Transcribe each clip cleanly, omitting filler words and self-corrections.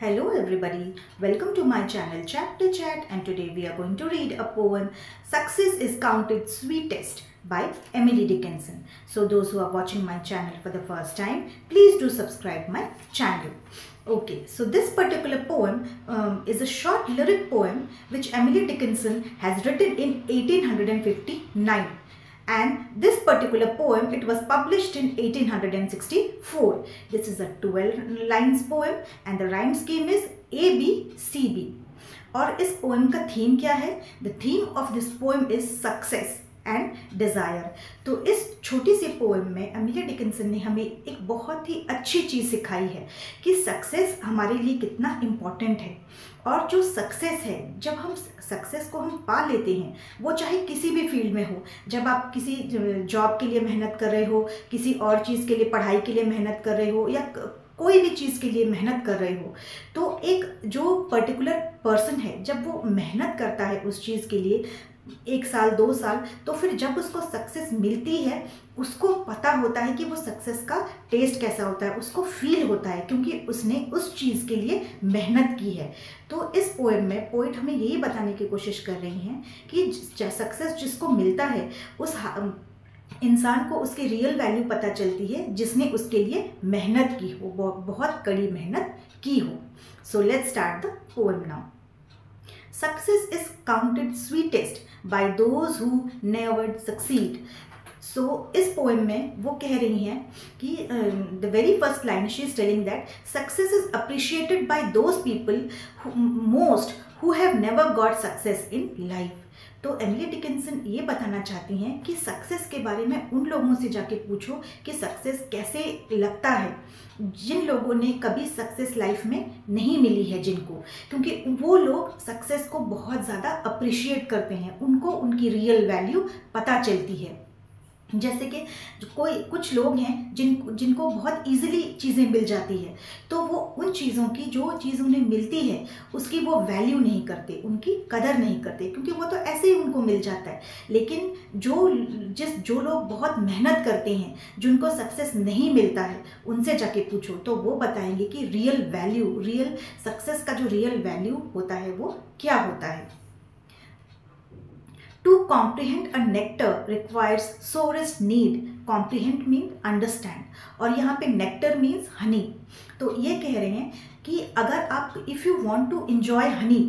Hello everybody, welcome to my channel Chapter Chat, and today we are going to read a poem Success is Counted Sweetest by Emily Dickinson. So those who are watching my channel for the first time, please do subscribe my channel. Okay, so this particular poem is a short lyric poem which Emily Dickinson has written in 1859. And this particular poem, it was published in 1864. This is a 12 lines poem and the rhyme scheme is ABCB. और इस poem का theme क्या है? The theme of this poem is success and desire. तो इस छोटी सी poem में Emily Dickinson ने हमें एक बहुत ही अच्छी चीज़ सिखाई है कि सक्सेस हमारे लिए कितना इम्पॉर्टेंट है. और जो सक्सेस है, जब हम सक्सेस को हम पा लेते हैं, वो चाहे किसी भी फील्ड में हो, जब आप किसी जॉब के लिए मेहनत कर रहे हो, किसी और चीज़ के लिए, पढ़ाई के लिए मेहनत कर रहे हो, या कोई भी चीज़ के लिए मेहनत कर रहे हो, तो एक जो पर्टिकुलर पर्सन है, जब वो मेहनत करता है उस चीज़ के लिए 1 साल 2 साल, तो फिर जब उसको सक्सेस मिलती है, उसको पता होता है कि वो सक्सेस का टेस्ट कैसा होता है, उसको फील होता है, क्योंकि उसने उस चीज़ के लिए मेहनत की है. तो इस पोएम में पोइट हमें यही बताने की कोशिश कर रही हैं कि सक्सेस जिसको मिलता है, उस इंसान को उसकी रियल वैल्यू पता चलती है जिसने उसके लिए मेहनत की हो, बहुत कड़ी मेहनत की हो. So let's start the poem now. Success is counted sweetest by those who never succeed. So इस पोएम में वो कह रही हैं कि the very first line she is telling that success is appreciated by those people who have never got success in life. तो Emily Dickinson ये बताना चाहती हैं कि सक्सेस के बारे में उन लोगों से जाके पूछो कि सक्सेस कैसे लगता है, जिन लोगों ने कभी सक्सेस लाइफ में नहीं मिली है जिनको, क्योंकि वो लोग सक्सेस को बहुत ज़्यादा अप्रिशिएट करते हैं, उनको उनकी रियल वैल्यू पता चलती है. जैसे कि कुछ लोग हैं जिनको बहुत इजीली चीज़ें मिल जाती है, तो वो उन चीज़ों की, जो चीज़ उन्हें मिलती है, उसकी वो वैल्यू नहीं करते, उनकी कदर नहीं करते, क्योंकि वो तो ऐसे ही उनको मिल जाता है. लेकिन जो लोग बहुत मेहनत करते हैं, जिनको सक्सेस नहीं मिलता है, उनसे जाके पूछो तो वो बताएंगे कि रियल सक्सेस का जो रियल वैल्यू होता है वो क्या होता है. To comprehend a nectar requires sorest need. Comprehend means understand, और यहाँ पे nectar means honey. तो ये कह रहे हैं कि अगर आप if you want to enjoy honey,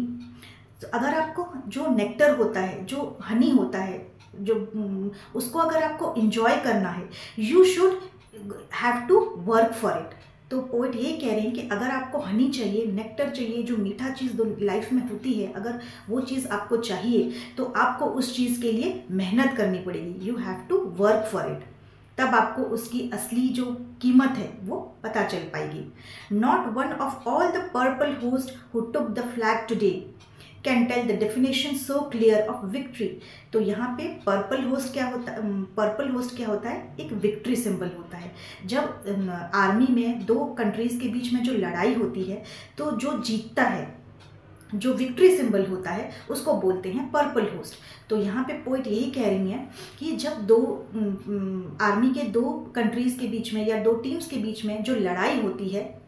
तो अगर आपको जो नेक्टर होता है, जो हनी होता है, जो उसको अगर आपको enjoy करना है, you should have to work for it. तो पोइट ये कह रहे हैं कि अगर आपको हनी चाहिए, नेक्टर चाहिए, जो मीठा चीज़ लाइफ में होती है, अगर वो चीज़ आपको चाहिए तो आपको उस चीज़ के लिए मेहनत करनी पड़ेगी. You have to work for it. तब आपको उसकी असली जो कीमत है वो पता चल पाएगी. Not one of all the purple host who took the flag today can tell the definition so clear of victory. तो यहाँ पे पर्पल होस्ट क्या होता है? एक विक्ट्री सिंबल होता है. जब आर्मी में 2 कंट्रीज़ के बीच में जो लड़ाई होती है, तो जो जीतता है, जो विक्ट्री सिंबल होता है, उसको बोलते हैं पर्पल होस्ट. तो यहाँ पे पोइट यही कह रही हैं कि जब आर्मी के 2 कंट्रीज़ के बीच में या 2 टीम्स के बीच में जो लड़ाई होती है,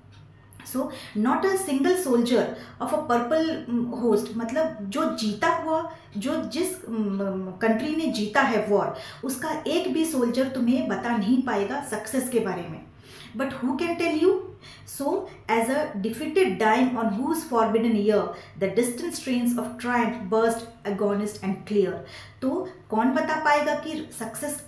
so not a single soldier of a purple host, मतलब जो जीता हुआ, जो जिस कंट्री ने जीता है वॉर, उसका एक भी सोल्जर तुम्हें बता नहीं पाएगा सक्सेस के बारे में. But who can tell you? So, as a defeated dying on whose forbidden ear the distant strains of triumph burst agonist and clear. तो कौन बता पाएगा कि सक्सेस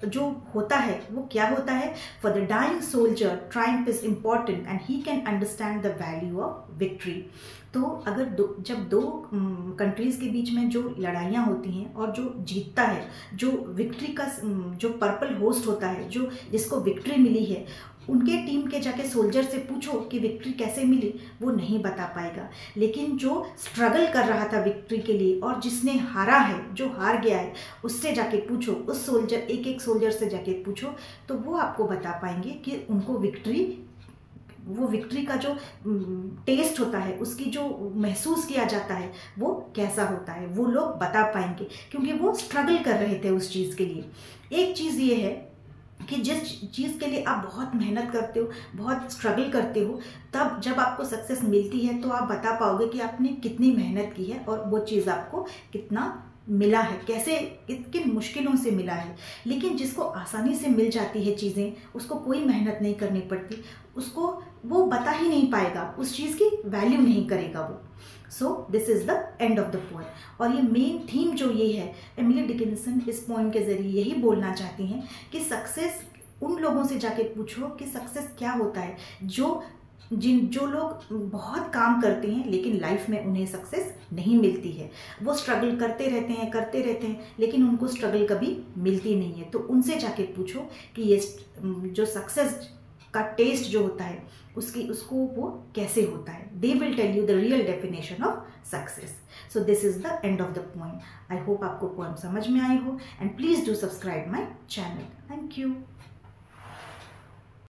जो होता है वो क्या होता है? For the dying soldier, triumph is important and he can understand the value of victory. तो अगर जब 2 कंट्रीज़ के बीच में जो लड़ाइयाँ होती हैं और जो जीतता है, जो विक्ट्री का, जो पर्पल होस्ट होता है, जो जिसको विक्ट्री मिली है, उनके टीम के जाके सोल्जर से पूछो कि विक्ट्री कैसे मिली, वो नहीं बता पाएगा. लेकिन जो स्ट्रगल कर रहा था विक्ट्री के लिए और जिसने हारा है, जो हार गया है, उससे जाके पूछो, उस एक सोल्जर से जाके पूछो, तो वो आपको बता पाएंगे कि उनको विक्ट्री का जो टेस्ट होता है, उसकी जो महसूस किया जाता है, वो कैसा होता है, वो लोग बता पाएंगे, क्योंकि वो स्ट्रगल कर रहे थे उस चीज़ के लिए. एक चीज़ ये है कि जिस चीज़ के लिए आप बहुत मेहनत करते हो, बहुत स्ट्रगल करते हो, तब जब आपको सक्सेस मिलती है तो आप बता पाओगे कि आपने कितनी मेहनत की है और वो चीज़ आपको कितना मिला है, कैसे किन मुश्किलों से मिला है। लेकिन जिसको आसानी से मिल जाती है चीज़ें, उसको कोई मेहनत नहीं करनी पड़ती, उसको वो बता ही नहीं पाएगा, उस चीज़ की वैल्यू नहीं करेगा वो। So this is the end of the poem. और ये मेन थीम जो ये है, एमिली डिकिंसन इस पोएम के ज़रिए यही बोलना चाहती हैं कि सक्सेस, उन लोगों से जाके पूछो कि सक्सेस क्या होता है, जो लोग बहुत काम करते हैं लेकिन लाइफ में उन्हें सक्सेस नहीं मिलती है। वो स्ट्रगल करते रहते हैं लेकिन उनको स्ट्रगल कभी मिलती नहीं है। तो उनसे जाके पूछो कि ये जो सक्सेस का टेस्ट जो होता है उसको वो कैसे होता है। They will tell you the real definition of success. So this is the end of the poem. I hope आपको पोएम समझ में आई हो, and please do subscribe my channel. Thank you.